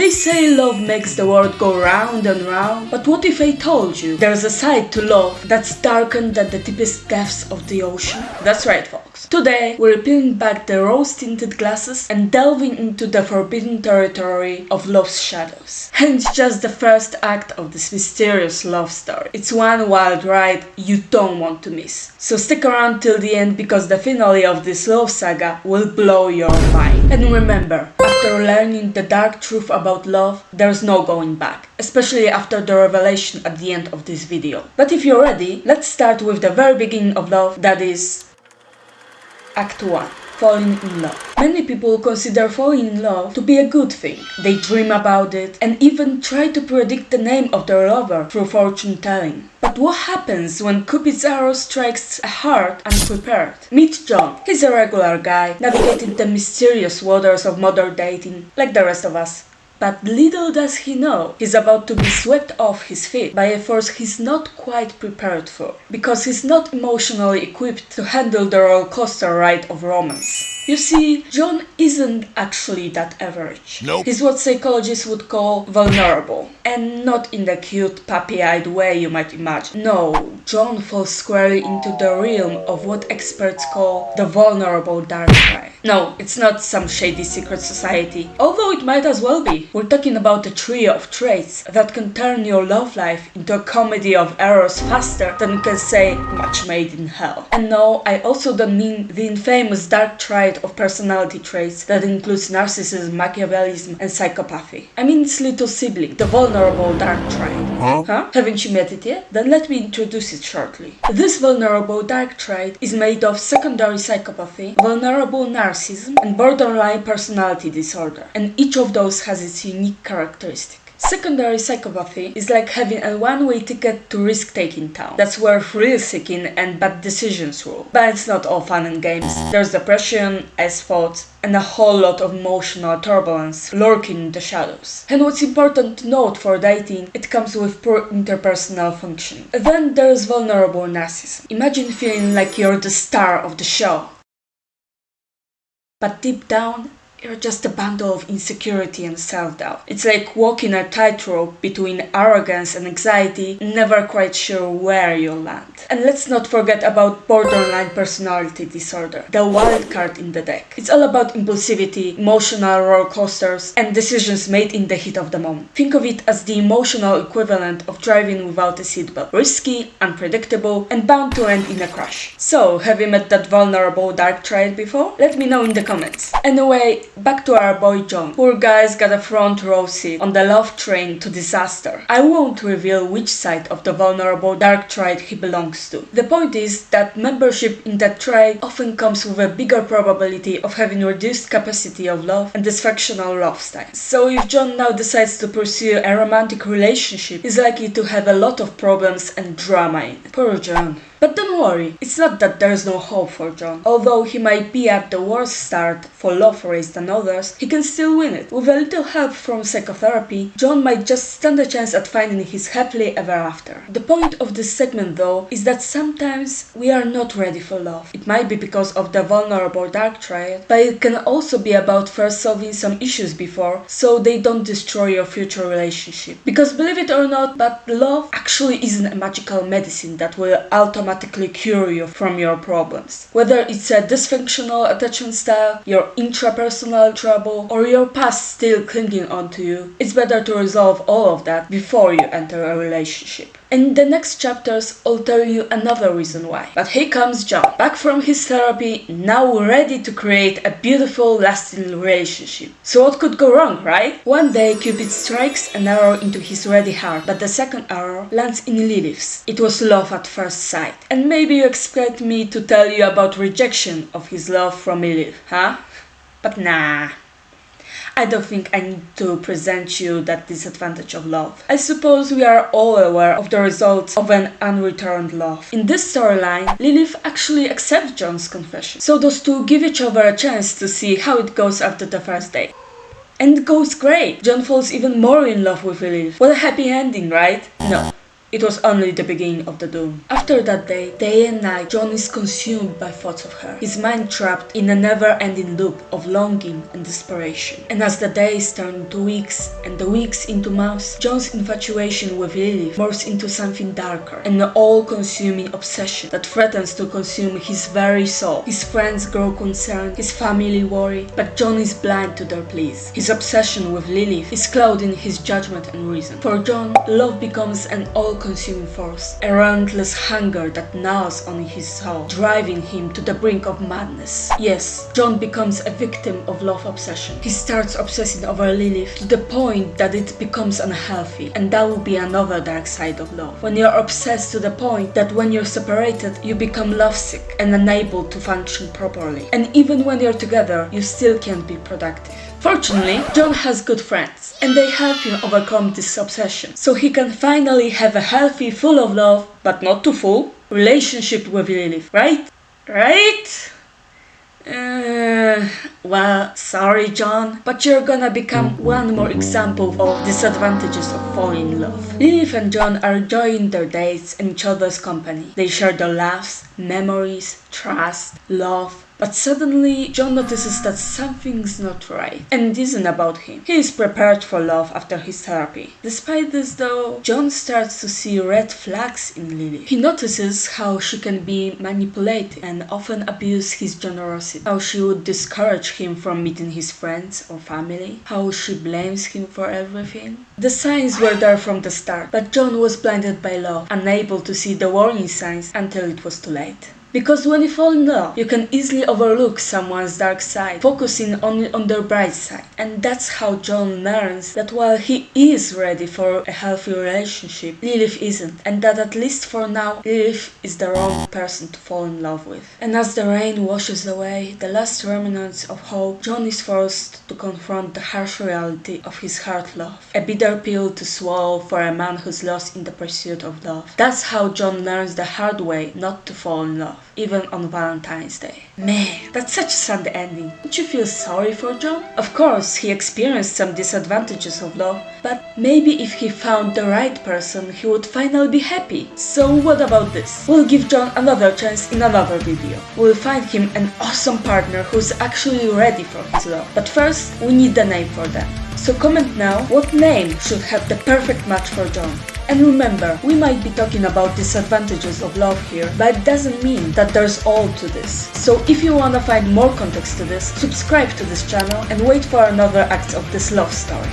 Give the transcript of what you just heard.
They say love makes the world go round and round, but what if I told you there's a side to love that's darker than the deepest depths of the ocean? That's right, folks. Today, we're peeling back the rose-tinted glasses and delving into the forbidden territory of love's shadows. And it's just the first act of this mysterious love story. It's one wild ride you don't want to miss. So stick around till the end because the finale of this love saga will blow your mind. And remember, after learning the dark truth about love, there's no going back, especially after the revelation at the end of this video. But if you're ready, let's start with the very beginning of love, that is Act 1. Falling in love. Many people consider falling in love to be a good thing. They dream about it and even try to predict the name of their lover through fortune telling. But what happens when Cupid's arrow strikes a heart unprepared? Meet John. He's a regular guy, navigating the mysterious waters of modern dating, like the rest of us. But little does he know, he's about to be swept off his feet by a force he's not quite prepared for, because he's not emotionally equipped to handle the rollercoaster ride of romance. You see, John isn't actually that average. Nope. He's what psychologists would call vulnerable, and not in the cute puppy-eyed way you might imagine. No, John falls squarely into the realm of what experts call the vulnerable dark side. No, it's not some shady secret society, although it might as well be. We're talking about a trio of traits that can turn your love life into a comedy of errors faster than you can say much made in hell. And no, I also don't mean the infamous dark triad of personality traits that includes narcissism, Machiavellism, and psychopathy. I mean its little sibling, the vulnerable dark triad. Huh? Haven't you met it yet? Then let me introduce it shortly. This vulnerable dark trait is made of secondary psychopathy, vulnerable narcissism, and borderline personality disorder, and each of those has its unique characteristic. Secondary psychopathy is like having a one-way ticket to risk-taking town. That's where thrill-seeking and bad decisions rule. But it's not all fun and games. There's depression, as thoughts, and a whole lot of emotional turbulence lurking in the shadows. And what's important to note for dating, it comes with poor interpersonal function. Then there's vulnerable narcissism. Imagine feeling like you're the star of the show, but deep down, you're just a bundle of insecurity and self-doubt. It's like walking a tightrope between arrogance and anxiety, never quite sure where you'll land. And let's not forget about borderline personality disorder, the wild card in the deck. It's all about impulsivity, emotional roller coasters, and decisions made in the heat of the moment. Think of it as the emotional equivalent of driving without a seatbelt. Risky, unpredictable, and bound to end in a crash. So, have you met that vulnerable dark triad before? Let me know in the comments. Anyway, back to our boy John. Poor guy's got a front row seat on the love train to disaster. I won't reveal which side of the vulnerable dark triad he belongs to. The point is that membership in that triad often comes with a bigger probability of having reduced capacity of love and dysfunctional love styles. So if John now decides to pursue a romantic relationship, he's likely to have a lot of problems and drama in it. Poor John. But don't worry, it's not that there's no hope for John. Although he might be at the worst start for love race than others, he can still win it. With a little help from psychotherapy, John might just stand a chance at finding his happily ever after. The point of this segment though is that sometimes we are not ready for love. It might be because of the vulnerable dark triad, but it can also be about first solving some issues before, so they don't destroy your future relationship. Because believe it or not, but love actually isn't a magical medicine that will automatically cure you from your problems. Whether it's a dysfunctional attachment style, your intrapersonal trouble, or your past still clinging onto you, it's better to resolve all of that before you enter a relationship. In the next chapters, I'll tell you another reason why. But here comes John, back from his therapy, now ready to create a beautiful, lasting relationship. So what could go wrong, right? One day, Cupid strikes an arrow into his ready heart, but the second arrow lands in Lilith's. It was love at first sight. And maybe you expect me to tell you about rejection of his love from Lilith, huh? But nah. I don't think I need to present you that disadvantage of love. I suppose we are all aware of the results of an unreturned love. In this storyline, Lilith actually accepts John's confession. So those two give each other a chance to see how it goes after the first date. And it goes great. John falls even more in love with Lilith. What a happy ending, right? No. It was only the beginning of the doom. After that day and night, John is consumed by thoughts of her, his mind trapped in a never-ending loop of longing and desperation. And as the days turn into weeks and the weeks into months, John's infatuation with Lilith morphs into something darker, an all-consuming obsession that threatens to consume his very soul. His friends grow concerned, his family worry, but John is blind to their pleas. His obsession with Lilith is clouding his judgment and reason. For John, love becomes an all-consuming force, a relentless hunger that gnaws on his soul, driving him to the brink of madness. Yes, John becomes a victim of love obsession. He starts obsessing over Lilith to the point that it becomes unhealthy, and that will be another dark side of love. When you're obsessed to the point that when you're separated, you become lovesick and unable to function properly. And even when you're together, you still can't be productive. Fortunately, John has good friends, and they help him overcome this obsession, so he can finally have a healthy, full of love, but not too full, relationship with Lilith, right? Right? Well, sorry John, but you're gonna become one more example of disadvantages of falling in love. Lilith and John are enjoying their dates and each other's company. They share their laughs, memories, trust, love. But suddenly, John notices that something's not right, and it isn't about him. He is prepared for love after his therapy. Despite this though, John starts to see red flags in Lily. He notices how she can be manipulative and often abuse his generosity, how she would discourage him from meeting his friends or family, how she blames him for everything. The signs were there from the start, but John was blinded by love, unable to see the warning signs until it was too late. Because when you fall in love, you can easily overlook someone's dark side, focusing only on their bright side. And that's how John learns that while he is ready for a healthy relationship, Lilith isn't, and that at least for now, Lilith is the wrong person to fall in love with. And as the rain washes away the last remnants of hope, John is forced to confront the harsh reality of his hard love, a bitter pill to swallow for a man who's lost in the pursuit of love. That's how John learns the hard way not to fall in love, even on Valentine's Day. Man, that's such a sad ending. Don't you feel sorry for John? Of course, he experienced some disadvantages of love, but maybe if he found the right person, he would finally be happy. So what about this? We'll give John another chance in another video. We'll find him an awesome partner who's actually ready for his love. But first, we need the name for them. So comment now what name should have the perfect match for John. And remember, we might be talking about disadvantages of love here, but it doesn't mean that there's all to this. So if you wanna find more context to this, subscribe to this channel and wait for another act of this love story.